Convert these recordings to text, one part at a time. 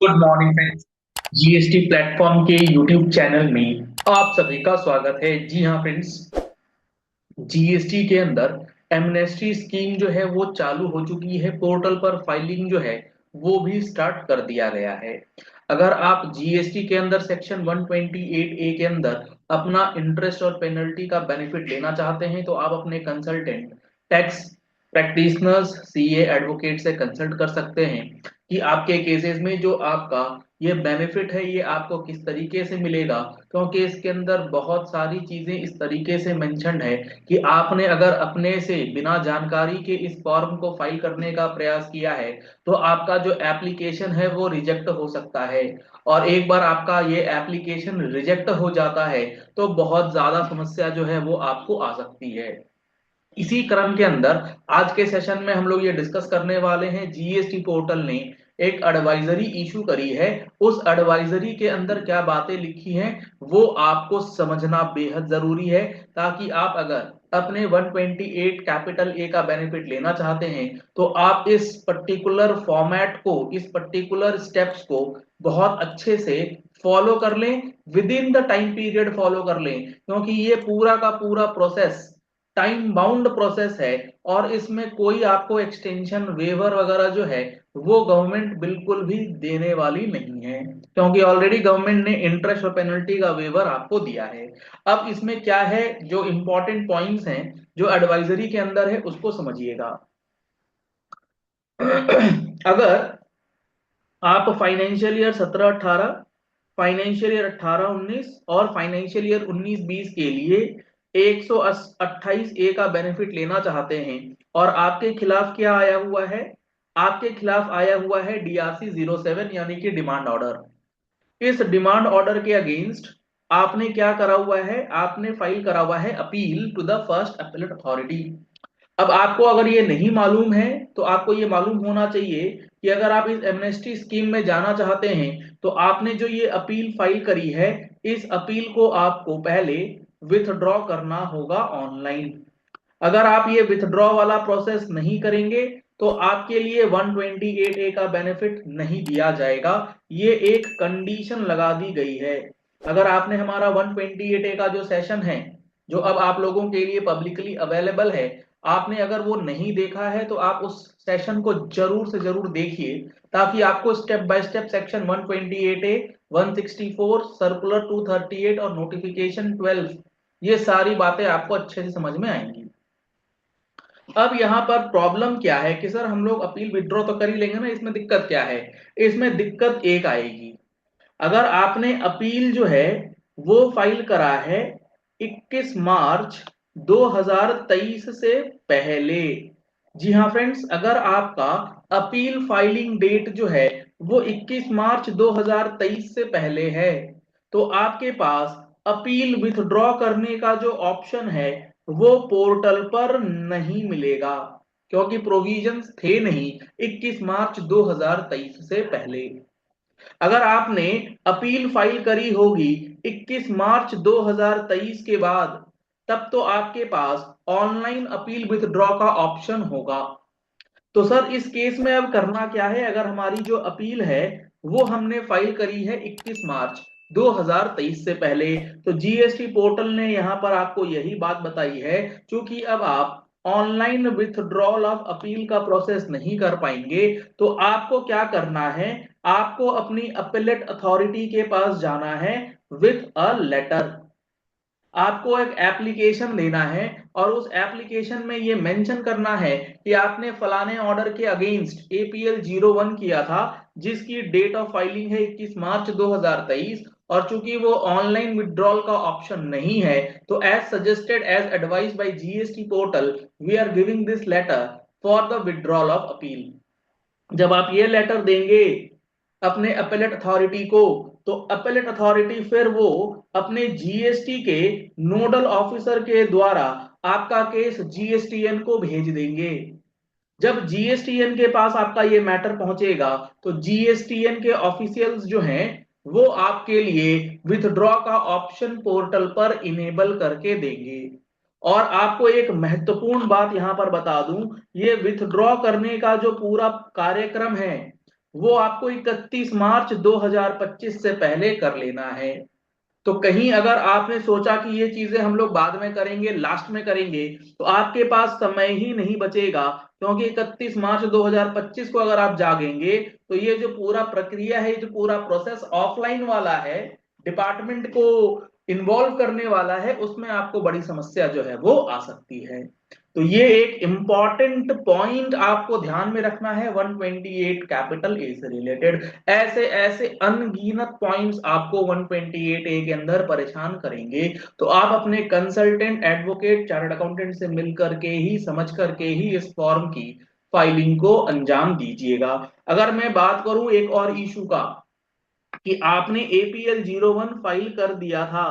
Good morning friends. GST platform के YouTube channel में आप सभी का स्वागत है। जी हाँ फ्रेंड्स, जीएसटी के अंदर एमनेस्टी स्कीम जो है वो चालू हो चुकी है। पोर्टल पर फाइलिंग जो है वो भी स्टार्ट कर दिया गया है। अगर आप जीएसटी के अंदर सेक्शन 128 ए के अंदर अपना इंटरेस्ट और पेनल्टी का बेनिफिट लेना चाहते हैं तो आप अपने consultant, tax practitioners, CA advocate से कंसल्ट कर सकते हैं कि आपके केसेस में जो आपका ये बेनिफिट है ये आपको किस तरीके से मिलेगा। क्योंकि इसके अंदर बहुत सारी चीजें इस तरीके से मेंशन है कि आपने अगर अपने से बिना जानकारी के इस फॉर्म को फाइल करने का प्रयास किया है तो आपका जो एप्लीकेशन है वो रिजेक्ट हो सकता है। और एक बार आपका ये एप्लीकेशन रिजेक्ट हो जाता है तो बहुत ज्यादा समस्या जो है वो आपको आ सकती है। इसी क्रम के अंदर आज के सेशन में हम लोग ये डिस्कस करने वाले हैं, जीएसटी पोर्टल ने एक एडवाइजरी इशू करी है। उस एडवाइजरी के अंदर क्या बातें लिखी हैं वो आपको समझना बेहद जरूरी है, ताकि आप अगर अपने 128 कैपिटल ए का बेनिफिट लेना चाहते हैं तो आप इस पर्टिकुलर फॉर्मेट को, इस पर्टिकुलर स्टेप्स को बहुत अच्छे से फॉलो कर लें, with in the time period follow कर लें। क्योंकि ये पूरा का पूरा प्रोसेस टाइम बाउंड प्रोसेस है और इसमें कोई आपको एक्सटेंशन वेवर वगैरह जो है वो गवर्नमेंट बिल्कुल भी देने वाली नहीं है, क्योंकि ऑलरेडी गवर्नमेंट ने इंटरेस्ट और पेनल्टी का वेवर आपको दिया है। अब इसमें क्या है, जो इंपॉर्टेंट पॉइंट्स हैं जो एडवाइजरी के अंदर है उसको समझिएगा। अगर आप फाइनेंशियल ईयर 17-18, फाइनेंशियल ईयर 18-19 और फाइनेंशियल ईयर 19-20 के लिए 128 ए का बेनिफिट लेना चाहते हैं और आपके खिलाफ क्या आया हुआ है, आपके खिलाफ आया हुआ है डीआरसी 07 यानी कि डिमांड ऑर्डर। इस डिमांड ऑर्डर के अगेंस्ट आपने क्या करा हुआ है, आपने फाइल करा हुआ है appeal to the first appellate authority. अब आपको अगर ये नहीं मालूम है तो आपको ये मालूम होना चाहिए कि अगर आप इस एमनेस्टी स्कीम में जाना चाहते हैं तो आपने जो ये अपील फाइल करी है, इस अपील को आपको पहले विथड्रॉ करना होगा ऑनलाइन। अगर आप ये विथड्रॉ वाला प्रोसेस नहीं करेंगे तो आपके लिए 128 ए का बेनिफिट नहीं दिया जाएगा। ये एक कंडीशन लगा दी गई है। अगर आपने हमारा 128 ए का जो सेशन है, जो अब आप लोगों के लिए पब्लिकली अवेलेबल है, आपने अगर वो नहीं देखा है तो आप उस सेशन को जरूर से जरूर देखिए, ताकि आपको step by step section 128 A, 164, circular 238 और नोटिफिकेशन 12, ये सारी बातें आपको अच्छे से समझ में आएंगी। अब यहाँ पर प्रॉब्लम क्या है कि सर हम लोग अपील विड्रॉ तो कर ही लेंगे ना, इसमें दिक्कत क्या है। इसमें दिक्कत एक आएगी, अगर आपने अपील जो है वो फाइल करा है 21 मार्च 2023 से पहले। जी हाँ फ्रेंड्स, अगर आपका अपील फाइलिंग डेट जो है वो 21 मार्च 2023 से पहले है तो आपके पास अपील विथड्रॉ करने का जो ऑप्शन है वो पोर्टल पर नहीं मिलेगा, क्योंकि प्रोविजंस थे नहीं 21 मार्च 2023 से पहले। अगर आपने अपील फाइल करी होगी 21 मार्च 2023 के बाद, तब तो आपके पास ऑनलाइन अपील विथड्रॉ का ऑप्शन होगा। तो सर इस केस में अब करना क्या है, अगर हमारी जो अपील है वो हमने फाइल करी है 21 मार्च 2023 से पहले, तो जीएसटी पोर्टल ने यहां पर आपको यही बात बताई है, क्योंकि अब आप ऑनलाइन विथड्रॉल ऑफ अपील का प्रोसेस नहीं कर पाएंगे तो आपको क्या करना है, आपको अपनी अपीलेट अथॉरिटी के पास जाना है विथ अ लेटर। आपको एक एप्लीकेशन देना है और उस एप्लीकेशन में ये मेंशन करना है कि आपने फलाने ऑर्डर के अगेंस्ट एपीएल 01 किया था, जिसकी डेट ऑफ फाइलिंग है 21 मार्च 2023, और चूंकि वो ऑनलाइन विड्रॉल का ऑप्शन नहीं है तो as suggested as advice by GST portal we are giving this letter for the withdrawal of appeal. जब आप ये लेटर देंगे अपने अपीलेट अथॉरिटी को तो अपीलेट अथॉरिटी फिर वो अपने जीएसटी के नोडल ऑफिसर के द्वारा आपका केस जीएसटीएन को भेज देंगे। जब जीएसटीएन के पास आपका ये मैटर पहुंचेगा तो जीएसटीएन के ऑफिशियल्स जो हैं वो आपके लिए विथड्रॉ का ऑप्शन पोर्टल पर इनेबल करके देंगे। और आपको एक महत्वपूर्ण बात यहां पर बता दूं, ये विथड्रॉ करने का जो पूरा कार्यक्रम है वो आपको 31 मार्च 2025 से पहले कर लेना है। तो कहीं अगर आपने सोचा कि ये चीजें हम लोग बाद में करेंगे, लास्ट में करेंगे, तो आपके पास समय ही नहीं बचेगा, क्योंकि 31 मार्च 2025 को अगर आप जागेंगे तो ये जो पूरा प्रक्रिया है, जो पूरा प्रोसेस ऑफलाइन वाला है, डिपार्टमेंट को इन्वॉल्व करने वाला है, उसमें आपको बड़ी समस्या जो है वो आ सकती है। तो ये एक इंपॉर्टेंट पॉइंट आपको ध्यान में रखना है 128 कैपिटल ए से रिलेटेड। ऐसे ऐसे अनगिनत पॉइंट्स आपको 128 ए के अंदर परेशान करेंगे, तो आप अपने कंसल्टेंट, एडवोकेट, चार्टर्ड अकाउंटेंट से मिल करके ही, समझ करके ही इस फॉर्म की फाइलिंग को अंजाम दीजिएगा। अगर मैं बात करूं एक और इशू का, कि आपने एपीएल 01 फाइल कर दिया था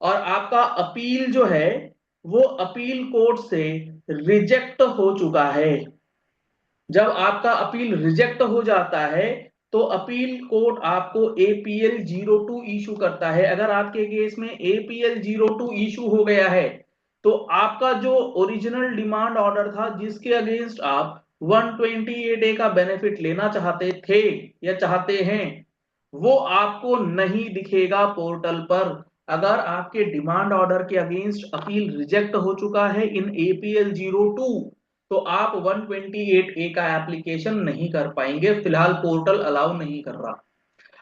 और आपका अपील जो है वो अपील कोर्ट से रिजेक्ट हो चुका है। जब आपका अपील रिजेक्ट हो जाता है तो अपील कोर्ट आपको एपीएल 02 इशू करता है। अगर आपके केस में एपीएल 02 इशू हो गया है तो आपका जो ओरिजिनल डिमांड ऑर्डर था, जिसके अगेंस्ट आप 128 ए का बेनिफिट लेना चाहते थे या चाहते हैं, वो आपको नहीं दिखेगा पोर्टल पर। अगर आपके डिमांड ऑर्डर के अगेंस्ट अपील रिजेक्ट हो चुका है इन एपीएल 02, तो आप 128 ए का एप्लीकेशन नहीं कर पाएंगे, फिलहाल पोर्टल अलाउ नहीं कर रहा।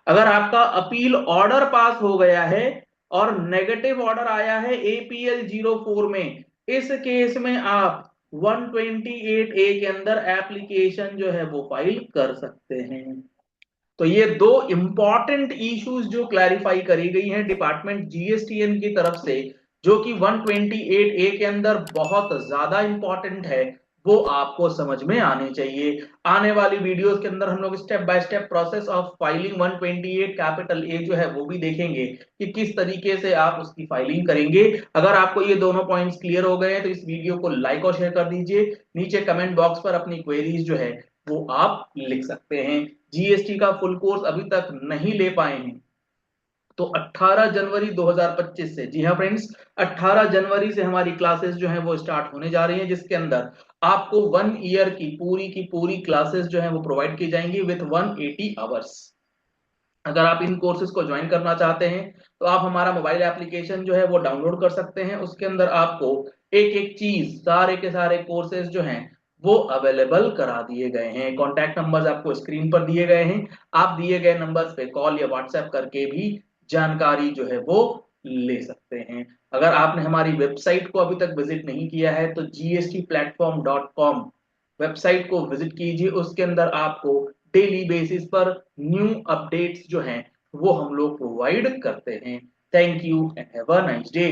अगर आपका अपील ऑर्डर पास हो गया है और नेगेटिव ऑर्डर आया है एपीएल 04 में, इस केस में आप 128 ए के अंदर एप्लीकेशन जो है वो फाइल कर सकते हैं। तो ये दो इंपॉर्टेंट इश्यूज जो क्लैरिफाई करी गई हैं डिपार्टमेंट जीएसटीएन की तरफ से, जो कि 128 ए के अंदर बहुत ज्यादा इंपॉर्टेंट है, वो आपको समझ में आने चाहिए। आने वाली वीडियोस के अंदर हम लोग step by step process of filing 128 capital A जो है वो भी देखेंगे कि किस तरीके से आप उसकी फाइलिंग करेंगे। अगर आपको ये दोनों पॉइंट्स क्लियर हो गए हैं तो इस वीडियो को लाइक और शेयर कर दीजिए। नीचे कमेंट बॉक्स पर अपनी क्वेरीज जो है वो आप लिख सकते हैं। जीएसटी का फुल कोर्स अभी तक नहीं ले पाए हैं तो 18 जनवरी 2025 से, जी हाँ फ्रेंड्स, 18 जनवरी से हमारी क्लासेस जो हैं वो स्टार्ट होने जा रही हैं, जिसके अंदर आपको 1 ईयर की पूरी क्लासेस जो हैं वो प्रोवाइड की जाएंगी विथ 180 आवर्स। अगर आप इन कोर्सेज को ज्वाइन करना चाहते हैं तो आप हमारा मोबाइल एप्लीकेशन जो है वो डाउनलोड कर सकते हैं। उसके अंदर आपको एक एक चीज, सारे के सारे कोर्सेज जो हैं वो अवेलेबल करा दिए गए हैं। कॉन्टैक्ट नंबर्स आपको स्क्रीन पर दिए गए हैं, आप दिए गए नंबर्स पे कॉल या व्हाट्सएप करके भी जानकारी जो है वो ले सकते हैं। अगर आपने हमारी वेबसाइट को अभी तक विजिट नहीं किया है तो gstplatform.com वेबसाइट को विजिट कीजिए। उसके अंदर आपको डेली बेसिस पर न्यू अपडेट्स जो हैं वो हम लोग प्रोवाइड करते हैं। Thank you and have a nice day.